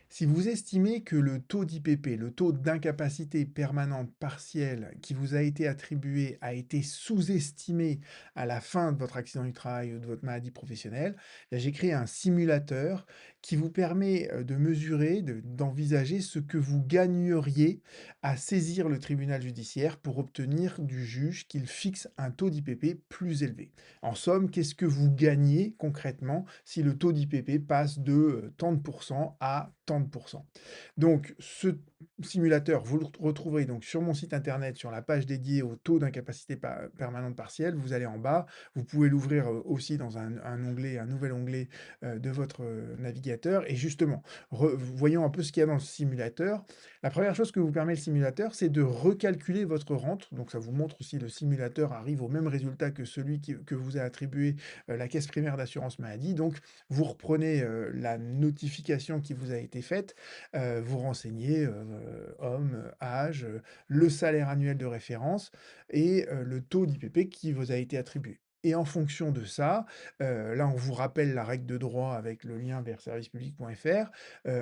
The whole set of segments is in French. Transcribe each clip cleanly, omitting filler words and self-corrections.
Si vous estimez que le taux d'IPP, le taux d'incapacité permanente partielle qui vous a été attribué a été sous-estimé à la fin de votre accident du travail ou de votre maladie professionnelle, là, j'ai créé un simulateur qui vous permet de mesurer, d'envisager ce que vous gagneriez à saisir le tribunal judiciaire pour obtenir du juge qu'il fixe un taux d'IPP plus élevé. En somme, qu'est-ce que vous gagnez concrètement si le taux d'IPP passe de tant de pourcents à tant de pourcents? Donc ce simulateur, vous le retrouverez donc sur mon site internet, sur la page dédiée au taux d'incapacité permanente partielle. Vous allez en bas, vous pouvez l'ouvrir aussi dans un onglet, un nouvel onglet de votre navigateur. Et justement, voyons un peu ce qu'il y a dans le simulateur. La première chose que vous permet le simulateur, c'est de recalculer votre rente. Donc ça vous montre si le simulateur arrive au même résultat que celui que vous a attribué la caisse primaire d'assurance maladie. Donc vous reprenez la notification qui vous a été faite, vous renseignez homme, âge, le salaire annuel de référence et le taux d'IPP qui vous a été attribué. Et en fonction de ça, là, on vous rappelle la règle de droit avec le lien vers servicepublic.fr.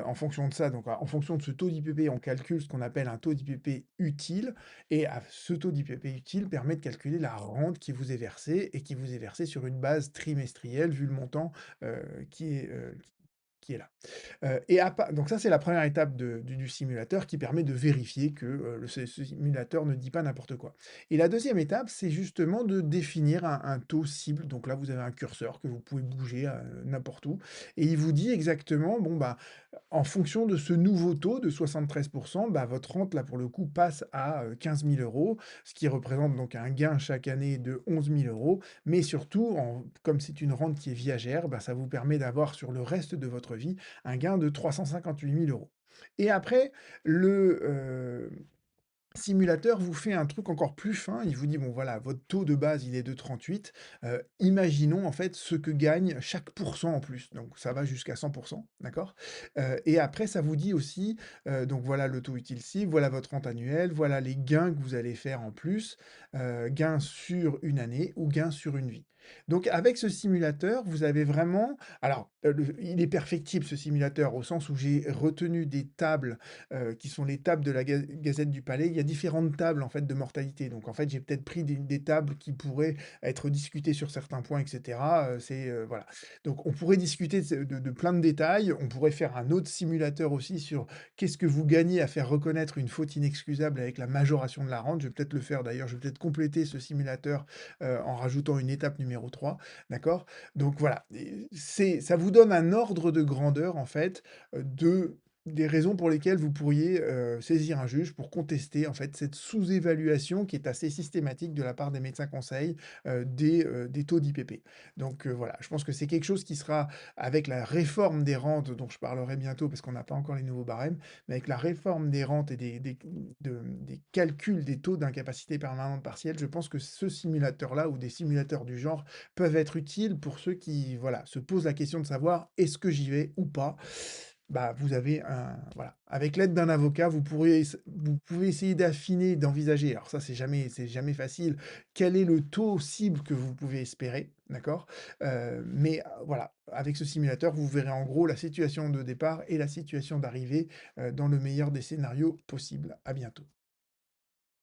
En fonction de ça, donc en fonction de ce taux d'IPP, on calcule ce qu'on appelle un taux d'IPP utile. Et ce taux d'IPP utile permet de calculer la rente qui vous est versée et qui vous est versée sur une base trimestrielle, vu le montant qui est là. Donc ça, c'est la première étape du simulateur qui permet de vérifier que, ce simulateur ne dit pas n'importe quoi. Et la deuxième étape, c'est justement de définir un taux cible. Donc là, vous avez un curseur que vous pouvez bouger, n'importe où et il vous dit exactement, bon, bah, en fonction de ce nouveau taux de 73, bah, votre rente, là, pour le coup, passe à, 15 000 €, ce qui représente donc un gain chaque année de 11 000 €. Mais surtout, comme c'est une rente qui est viagère, bah, ça vous permet d'avoir sur le reste de votre vie un gain de 358 000 €. Et après, le simulateur vous fait un truc encore plus fin. Il vous dit: «Bon voilà, votre taux de base, il est de 38. Imaginons en fait ce que gagne chaque pourcent en plus». Donc ça va jusqu'à 100, d'accord? Et après ça vous dit aussi, donc voilà le taux utile cible, voilà votre rente annuelle, voilà les gains que vous allez faire en plus, gains sur une année ou gains sur une vie. Donc avec ce simulateur, vous avez vraiment alors, il est perfectible ce simulateur au sens où j'ai retenu des tables qui sont les tables de la Gazette du Palais. Il y a différentes tables en fait de mortalité. Donc en fait, j'ai peut-être pris des tables qui pourraient être discutées sur certains points, et cetera. Voilà. Donc on pourrait discuter de plein de détails. On pourrait faire un autre simulateur aussi sur qu'est-ce que vous gagnez à faire reconnaître une faute inexcusable avec la majoration de la rente. Je vais peut-être le faire d'ailleurs. Je vais peut-être compléter ce simulateur en rajoutant une étape numéro 3. D'accord? Donc voilà. Et ça vous donne un ordre de grandeur en fait des raisons pour lesquelles vous pourriez, saisir un juge pour contester, en fait, cette sous-évaluation qui est assez systématique de la part des médecins conseils, des taux d'IPP. Donc, voilà, je pense que c'est quelque chose qui sera avec la réforme des rentes dont je parlerai bientôt parce qu'on n'a pas encore les nouveaux barèmes, mais avec la réforme des rentes et des calculs des taux d'incapacité permanente partielle, je pense que ce simulateur-là ou des simulateurs du genre peuvent être utiles pour ceux qui, voilà, se posent la question de savoir: «Est-ce que j'y vais ou pas?» Bah, vous avez un voilà, avec l'aide d'un avocat, vous pouvez essayer d'affiner, d'envisager, alors ça, c'est jamais facile, quel est le taux cible que vous pouvez espérer, d'accord? Mais voilà, avec ce simulateur, vous verrez en gros la situation de départ et la situation d'arrivée, dans le meilleur des scénarios possibles. À bientôt.